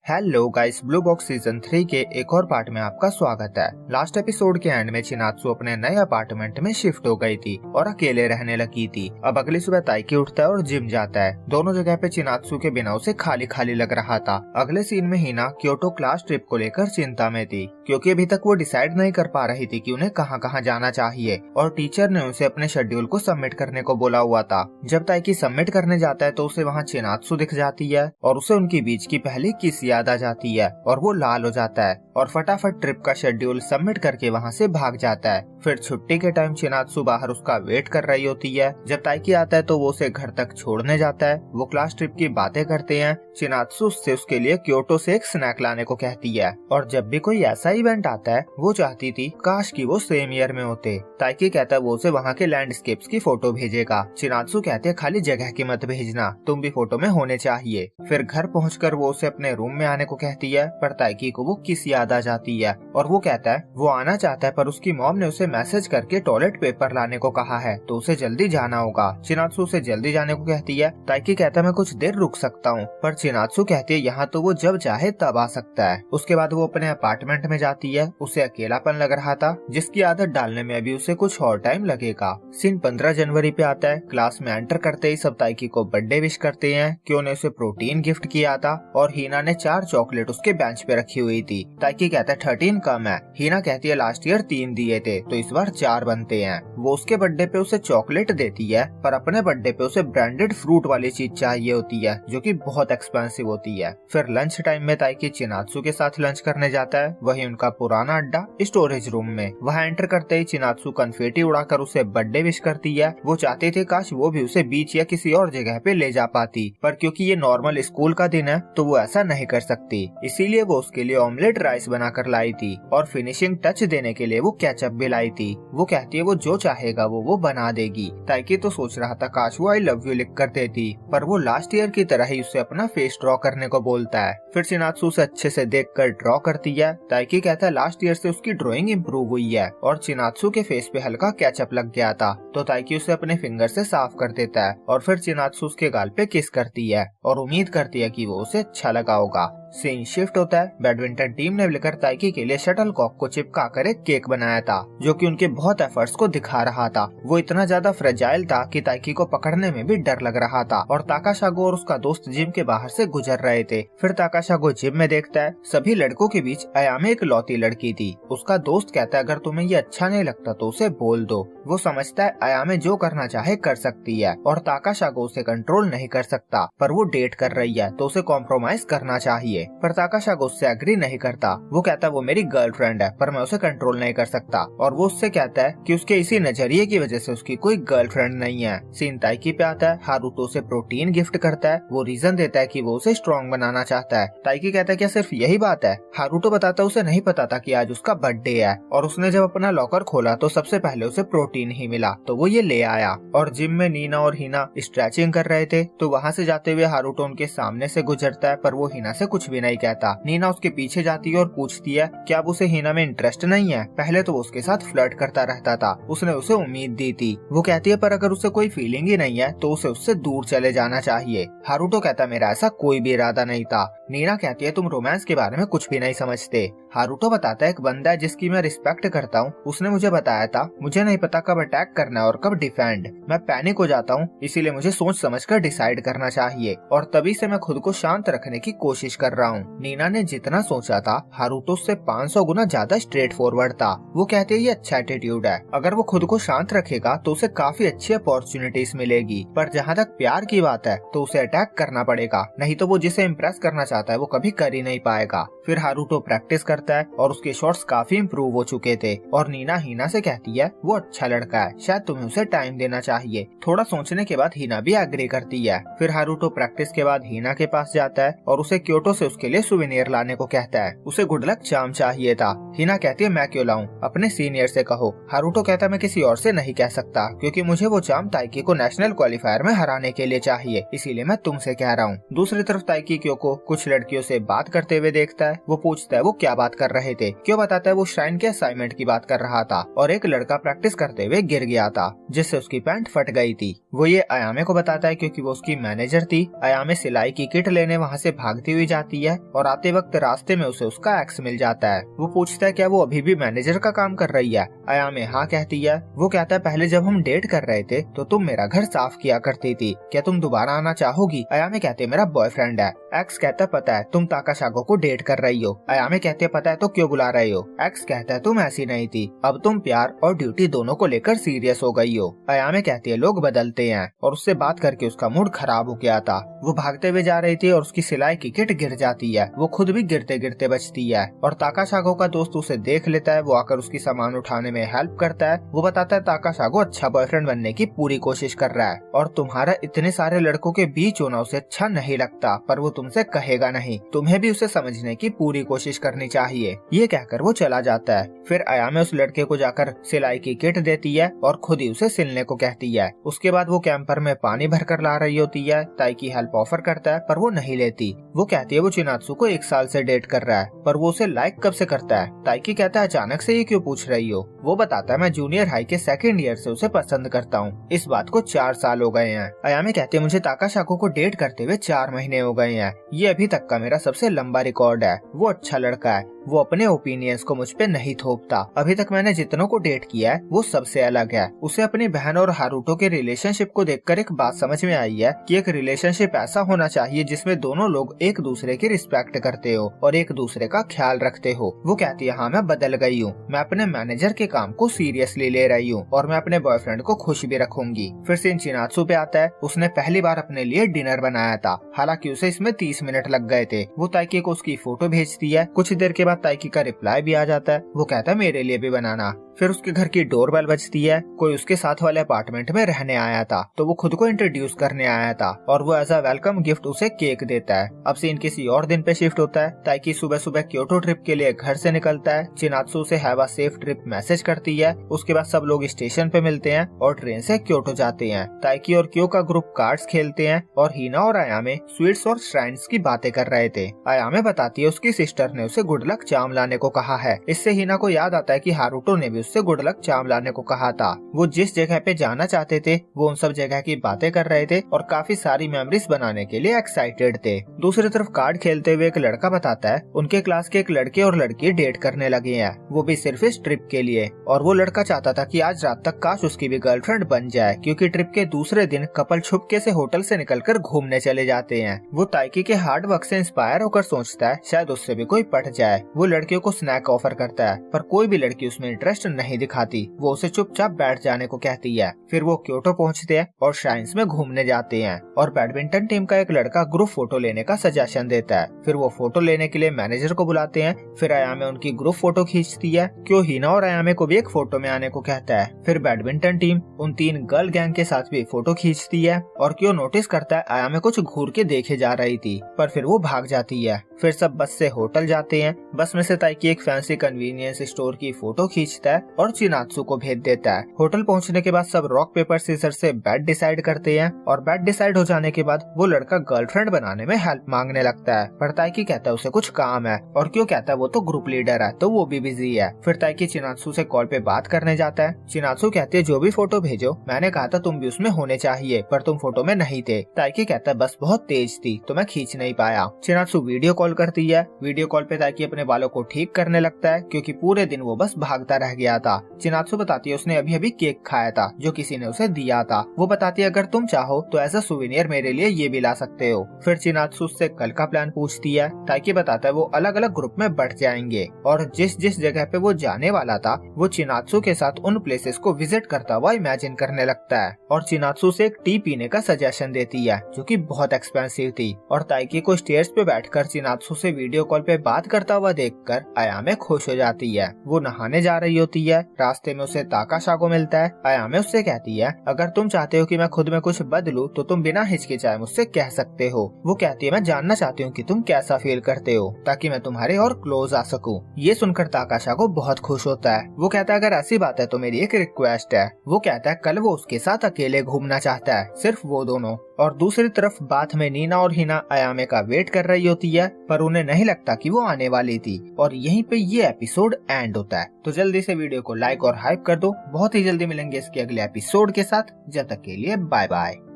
Hello guys, blue box season 3 के एक और पार्ट में आपका स्वागत है। लास्ट एपिसोड के एंड में चिनात्सु अपने नए अपार्टमेंट में शिफ्ट हो गई थी और अकेले रहने लगी थी। अब अगली सुबह ताइकी उठता है और जिम जाता है। दोनों जगह पे चिनात्सु के बिना उसे खाली खाली लग रहा था। अगले सीन में हिना क्योटो क्लास ट्रिप को लेकर चिंता में थी, क्योंकि अभी तक वो डिसाइड नहीं कर पा रही थी कि उन्हें कहाँ कहाँ जाना चाहिए और टीचर ने उसे अपने शेड्यूल को सबमिट करने को बोला हुआ था। जब ताइकी सबमिट करने जाता है तो उसे वहाँ चिनात्सु दिख जाती है और उसे उनकी बीच की पहली किस याद आ जाती है और वो लाल हो जाता है और फटाफट ट्रिप का शेड्यूल सबमिट करके वहाँ से भाग जाता है। फिर छुट्टी के टाइम चिनात्सु बाहर उसका वेट कर रही होती है। जब ताइकी आता है तो वो उसे घर तक छोड़ने जाता है। वो क्लास ट्रिप की बातें करते हैं। चिनात्सु उससे उसके लिए क्योटो से एक स्नैक लाने को कहती है और जब भी कोई ऐसा इवेंट आता है वो चाहती थी काश कि वो सेम ईयर में होते। ताइकी कहता है वो उसे वहाँ के लैंडस्केप्स की फोटो भेजेगा। चिनात्सु कहते हैं खाली जगह की मत भेजना, तुम भी फोटो में होने चाहिए। फिर घर पहुँचकर वो उसे अपने रूम में आने को कहती है, पर ताइकी को वो किस याद आ जाती है और वो कहता है वो आना चाहता है पर उसकी मॉम ने उसे मैसेज करके टॉयलेट पेपर लाने को कहा है तो उसे जल्दी जाना होगा। चिनात्सु उसे जल्दी जाने को कहती है। ताइकी कहता है मैं कुछ देर रुक सकता हूँ, पर चिनात्सु कहती है यहाँ तो वो जब चाहे तब आ सकता है। उसके बाद वो अपने अपार्टमेंट में जाती है। उसे अकेलापन लग रहा था जिसकी आदत डालने में अभी उसे कुछ और टाइम लगेगा। सीन 15 जनवरी पे आता है। क्लास में एंटर करते ही सब ताइकी को बर्थडे विश करते हैं कि उन्हें उसे प्रोटीन गिफ्ट किया था और हीना ने 4 चॉकलेट उसके बेंच पे रखी हुई थी। ताइकी कहता है 13 कम है। हीना कहती है लास्ट ईयर 3 दिए थे तो इस बार 4 बनते हैं। वो उसके बर्थडे पे उसे चॉकलेट देती है पर अपने बर्थडे पे उसे ब्रांडेड फ्रूट वाली चीज चाहिए होती है जो कि बहुत एक्सपेंसिव होती है। फिर लंच टाइम में ताइकी चिनात्सु के साथ लंच करने जाता है, वही उनका पुराना अड्डा स्टोरेज रूम में। वहाँ एंटर करते ही चिनात्सु कन्फेटी उड़ाकर उसे बर्थडे विश करती है। वो चाहते थे काश वो भी उसे बीच या किसी और जगह पे ले जा पाती, पर क्योंकि ये नॉर्मल स्कूल का दिन है तो वो ऐसा नहीं कर सकती। इसीलिए वो उसके लिए ऑमलेट राइस बनाकर लाई थी और फिनिशिंग टच देने के लिए वो केचप भी लाई थी। वो कहती है वो जो चाहेगा वो बना देगी। ताइकी तो सोच रहा था काश वो आई लव यू लिख कर देती, पर वो लास्ट ईयर की तरह ही उसे अपना फेस ड्रॉ करने को बोलता है। फिर चिनात्सु उसे अच्छे से देखकर ड्रॉ करती है। ताइकी कहता है लास्ट ईयर से उसकी ड्राइंग इम्प्रूव हुई है और चिनात्सु के फेस पे हल्का केचप लग गया था तो ताइकी उसे अपने फिंगर से साफ कर देता है और फिर चिनात्सु उसके गाल पे किस करती है और उम्मीद करती है कि वो उसे अच्छा लगा होगा। सीन शिफ्ट होता है। बैडमिंटन टीम ने मिलकर ताइकी के लिए शटल कॉक को चिपका कर एक केक बनाया था जो कि उनके बहुत एफर्ट्स को दिखा रहा था। वो इतना ज्यादा फ्रेजाइल था कि ताइकी को पकड़ने में भी डर लग रहा था और ताकाशागो और उसका दोस्त जिम के बाहर से गुजर रहे थे। फिर ताकाशागो जिम में देखता है सभी लड़कों के बीच अयामे एक लौती लड़की थी। उसका दोस्त कहता है अगर तुम्हें ये अच्छा नहीं लगता तो उसे बोल दो। वो समझता है अयामे जो करना चाहे कर सकती है और ताकाशागो उसे कंट्रोल नहीं कर सकता, पर वो डेट कर रही है तो उसे कॉम्प्रोमाइज करना चाहिए। पर ताकाशागो उससे एग्री नहीं करता। वो कहता है वो मेरी गर्लफ्रेंड है पर मैं उसे कंट्रोल नहीं कर सकता और वो उससे कहता है कि उसके इसी नजरिए की वजह से उसकी कोई गर्लफ्रेंड नहीं है। सीन ताइकी पे आता है। हारुतो उसे प्रोटीन गिफ्ट करता है। वो रीजन देता है कि वो उसे स्ट्रॉन्ग बनाना चाहता है। ताइकी कहता है क्या सिर्फ यही बात है? हारुतो बताता है उसे नहीं पता था कि आज उसका बर्थडे है और उसने जब अपना लॉकर खोला तो सबसे पहले उसे प्रोटीन ही मिला तो वो ये ले आया। और जिम में नीना और हिना स्ट्रेचिंग कर रहे थे तो वहाँ से जाते हुए हारुतो उनके सामने से गुजरता है पर वो हिना से कुछ भी नहीं कहता। नीना उसके पीछे जाती है और पूछती है क्या अब उसे हिना में इंटरेस्ट नहीं है? पहले तो वो उसके साथ फ्लर्ट करता रहता था, उसने उसे उम्मीद दी थी। वो कहती है पर अगर उसे कोई फीलिंग ही नहीं है तो उसे उससे दूर चले जाना चाहिए। हारुतो कहता मेरा ऐसा कोई भी इरादा नहीं था। नीना कहती है तुम रोमांस के बारे में कुछ भी नहीं समझते। हारुतो बताता है एक बंदा है जिसकी मैं रिस्पेक्ट करता हूँ, उसने मुझे बताया था मुझे नहीं पता कब अटैक करना है और कब डिफेंड। मैं पैनिक हो जाता हूँ इसीलिए मुझे सोच समझ कर डिसाइड करना चाहिए और तभी से मैं खुद को शांत रखने की कोशिश कर रहा हूँ। नीना ने जितना सोचा था हारुतो से 500 गुना ज्यादा स्ट्रेट फॉरवर्ड था। वो कहते हैं ये अच्छा एटीट्यूड है, अगर वो खुद को शांत रखेगा तो उसे काफी अच्छी अपॉर्चुनिटीज मिलेगी, पर जहाँ तक प्यार की बात है तो उसे अटैक करना पड़ेगा, नहीं तो वो जिसे इम्प्रेस करना चाहता है वो कभी कर ही नहीं पाएगा। फिर हारुतो प्रैक्टिस करता है और उसके शॉट्स काफी इम्प्रूव हो चुके थे और नीना हिना से कहती है वो अच्छा लड़का है, शायद तुम्हें उसे टाइम देना चाहिए। थोड़ा सोचने के बाद हिना भी एग्री करती है। फिर हारुतो प्रैक्टिस के बाद हिना के पास जाता है और उसे क्योटो से उसके लिए सुवेनियर लाने को कहता है। उसे गुड लक चार्म चाहिए था। हिना कहती है मैं क्यों लाऊं, अपने सीनियर से कहो। हारुतो कहता है मैं किसी और से नहीं कह सकता क्योंकि मुझे वो चार्म ताइकी को नेशनल क्वालिफायर में हराने के लिए चाहिए, इसीलिए मैं तुमसे कह रहा हूँ। दूसरी तरफ ताइकी क्योको कुछ लड़कियों से बात करते हुए देखता है। वो पूछता है वो क्या बात कर रहे थे। क्यों बताता है वो श्राइन के असाइनमेंट की बात कर रहा था और एक लड़का प्रैक्टिस करते हुए गिर गया था जिससे उसकी पैंट फट गई थी। वो ये अयामे को बताता है क्योंकि वो उसकी मैनेजर थी। अयामे सिलाई की किट लेने वहाँ से भागती हुई जाती जाती है और आते वक्त रास्ते में उसे उसका एक्स मिल जाता है। वो पूछता है क्या वो अभी भी मैनेजर का काम कर रही है। अयामे हाँ कहती है। वो कहता है पहले जब हम डेट कर रहे थे तो तुम मेरा घर साफ किया करती थी, क्या तुम दोबारा आना चाहोगी? अयामे कहते मेरा बॉयफ्रेंड है। एक्स कहता पता है तुम ताकाशागो को डेट कर रही हो। अयामे कहते पता है तो क्यों बुला रहे हो? एक्स कहता है तुम ऐसी नहीं थी, अब तुम प्यार और ड्यूटी दोनों को लेकर सीरियस हो गई हो। अयामे कहती है लोग बदलते हैं, और उससे बात करके उसका मूड खराब हो गया था। वो भागते हुए जा रही थी और उसकी सिलाई की किट गिर जाती है। वो खुद भी गिरते गिरते बचती है और ताकाशागो का दोस्त उसे देख लेता है। वो आकर उसकी सामान उठाने में हेल्प करता है। वो बताता है ताकाशागो अच्छा बॉयफ्रेंड बनने की पूरी कोशिश कर रहा है और तुम्हारा इतने सारे लड़कों के बीच होना उसे अच्छा नहीं लगता, पर वो तुमसे कहेगा नहीं। तुम्हें भी उसे समझने की पूरी कोशिश करनी चाहिए। ये कहकर वो चला जाता है। फिर अयामे उस लड़के को जाकर सिलाई की किट देती है और खुद ही उसे सिलने को कहती है। उसके बाद वो कैंपर में पानी भरकर ला रही होती है। ताई की हेल्प ऑफर करता है पर वो नहीं लेती। वो कहती है वो चिनात्सु को 1 साल से डेट कर रहा है, पर वो उसे लाइक कब से करता है? ताइकी कहता है अचानक से ये क्यों पूछ रही हो? वो बताता है मैं जूनियर हाई के 2nd ईयर से उसे पसंद करता हूँ। इस बात को 4 साल हो गए हैं। अयामे कहते हैं मुझे ताकाशागो को डेट करते हुए 4 महीने हो गए हैं। ये अभी तक का मेरा सबसे लंबा रिकॉर्ड है। वो अच्छा लड़का है, वो अपने ओपिनियंस को मुझ पे नहीं थोपता। अभी तक मैंने जितनों को डेट किया है वो सबसे अलग है। उसे अपनी बहन और हारुतो के रिलेशनशिप को देखकर एक बात समझ में आई है कि एक रिलेशनशिप ऐसा होना चाहिए जिसमें दोनों लोग एक दूसरे की रिस्पेक्ट करते हो और एक दूसरे का ख्याल रखते हो। वो कहती है हाँ मैं बदल गई हूँ, मैं अपने मैनेजर के काम को सीरियसली ले रही हूँ और मैं अपने बॉयफ्रेंड को खुश भी रखूंगी। फिर सीन चिनात्सु पे आता है। उसने पहली बार अपने लिए डिनर बनाया था, हालांकि उसे इसमें 30 मिनट लग गए थे। वो ताइकी को उसकी फोटो भेजती है। कुछ देर के बाद ताइकी का रिप्लाई भी आ जाता है। वो कहता है मेरे लिए भी बनाना। फिर उसके घर की डोरबेल बजती है। कोई उसके साथ वाले अपार्टमेंट में रहने आया था, तो वो खुद को इंट्रोड्यूस करने आया था और वो एज अ वेलकम गिफ्ट उसे केक देता है। अब सीन किसी और दिन पे शिफ्ट होता है। ताइकी सुबह सुबह क्योटो ट्रिप के लिए घर से निकलता है। चिनात्सु उसे have a safe trip message करती है। उसके बाद सब लोग स्टेशन पे मिलते हैं और ट्रेन से क्योटो जाते हैं। ताइकी और क्यो का ग्रुप कार्ड्स खेलते हैं और हिना और अयामे स्वीट्स और श्राइन्स की बातें कर रहे थे। अयामे बताती है उसकी सिस्टर ने उसे गुड लक चार्म लाने को कहा है। इससे हिना को याद आता है कि हारुतो ने भी उससे गुड लक चार्म लाने को कहा था। वो जिस जगह पे जाना चाहते थे वो उन सब जगह की बातें कर रहे थे और काफी सारी मेमोरीज बनाने के लिए एक्साइटेड थे। दूसरी तरफ कार्ड खेलते हुए एक लड़का बताता है उनके क्लास के एक लड़के और लड़की डेट करने लगे हैं, वो भी सिर्फ इस ट्रिप के लिए। और वो लड़का चाहता था कि आज रात तक काश उसकी भी गर्लफ्रेंड बन जाए, क्योंकि ट्रिप के दूसरे दिन कपल छुपके से होटल से निकलकर घूमने चले जाते हैं। वो ताइकी के हार्ड वर्क से इंस्पायर होकर सोचता है शायद उससे भी कोई पट जाए। वो लड़कियों को स्नैक ऑफर करता है, पर कोई भी लड़की उसमें इंटरेस्ट नहीं दिखाती। वो उसे चुपचाप बैठ जाने को कहती है। फिर वो क्योटो पहुंचते हैं और श्राइन्स में घूमने जाते हैं और बैडमिंटन टीम का एक लड़का ग्रुप फोटो लेने का सजेशन देता है। फिर वो फोटो लेने के लिए मैनेजर को बुलाते हैं। फिर अयामे उनकी ग्रुप फोटो खींचती है। क्यों हिना और अयामे को भी एक फोटो में आने को कहता है। फिर बैडमिंटन टीम उन 3 गर्ल गैंग के साथ भी फोटो खींचती है और क्यों नोटिस करता है अयामे कुछ घूर के देखे जा रही थी, पर फिर वो भाग जाती है। फिर सब बस से होटल जाते हैं। बस में से ताइकी एक फैंसी कन्वीनियंस स्टोर की फोटो खींचता है और चिनात्सु को भेज देता है। होटल पहुंचने के बाद सब रॉक पेपर सीजर से बेड डिसाइड करते हैं और बेड डिसाइड हो जाने के बाद वो लड़का गर्लफ्रेंड बनाने में हेल्प मांगने लगता है, पर ताइकी कहता है उसे कुछ काम है और क्यों कहता है वो तो ग्रुप लीडर है तो वो भी बिजी है। फिर ताइकी चिनात्सु से कॉल पे बात करने जाता है। चिनात्सु कहती है जो भी फोटो भेजो, मैंने कहा था तुम भी उसमें होने चाहिए, पर तुम फोटो में नहीं थे। ताइकी कहता है बस बहुत तेज थी तो मैं खींच नहीं पाया। चिनात्सु वीडियो कॉल करती है। वीडियो कॉल पे ताइकी अपने बालों को ठीक करने लगता है, क्योंकि पूरे दिन वो बस भागता रह गया था। चिनात्सु बताती है उसने अभी अभी केक खाया था जो किसी ने उसे दिया था। वो बताती है अगर तुम चाहो तो एज अ सुवेनियर मेरे लिए ये भी ला सकते हो। फिर चिनात्सु उससे कल का प्लान पूछती है। ताइकी बताता है वो अलग अलग ग्रुप में बढ़ जाएंगे और जिस जिस जगह पे वो जाने वाला था वो चिनात्सु के साथ उन प्लेसेस को विजिट करता हुआ इमेजिन करने लगता है और चिनात्सु से एक टी पीने का सजेशन देती है जो कि बहुत एक्सपेंसिव थी। और ताइकी को स्टेयर्स पे बैठकर चिनात्सु से वीडियो कॉल पे बात करता हुआ देखकर अयामे खुश हो जाती है। वो नहाने जा रही होती है। रास्ते में उसे ताकाशागो मिलता है। अयामे उससे कहती है अगर तुम चाहते हो कि मैं खुद में कुछ बदलूं तो तुम बिना हिचकिचाए मुझसे कह सकते हो। वो कहती है मैं जानना चाहती हूँ कि तुम कैसा फील करते हो ताकि मैं तुम्हारे और क्लोज आ सकूं। ये सुनकर ताकाशागो बहुत खुश होता है। वो कहता है अगर ऐसी बात है तो मेरी एक रिक्वेस्ट है। वो कहता है कल वो उसके साथ अकेले घूमना चाहता है, सिर्फ वो दोनों। और दूसरी तरफ बाथ में नीना और हिना अयामे का वेट कर रही होती है, पर उन्हें नहीं लगता कि वो आने वाली थी। और यहीं पे ये एपिसोड एंड होता है। तो जल्दी से वीडियो को लाइक और हाइप कर दो। बहुत ही जल्दी मिलेंगे इसके अगले एपिसोड के साथ। जब तक के लिए बाय बाय।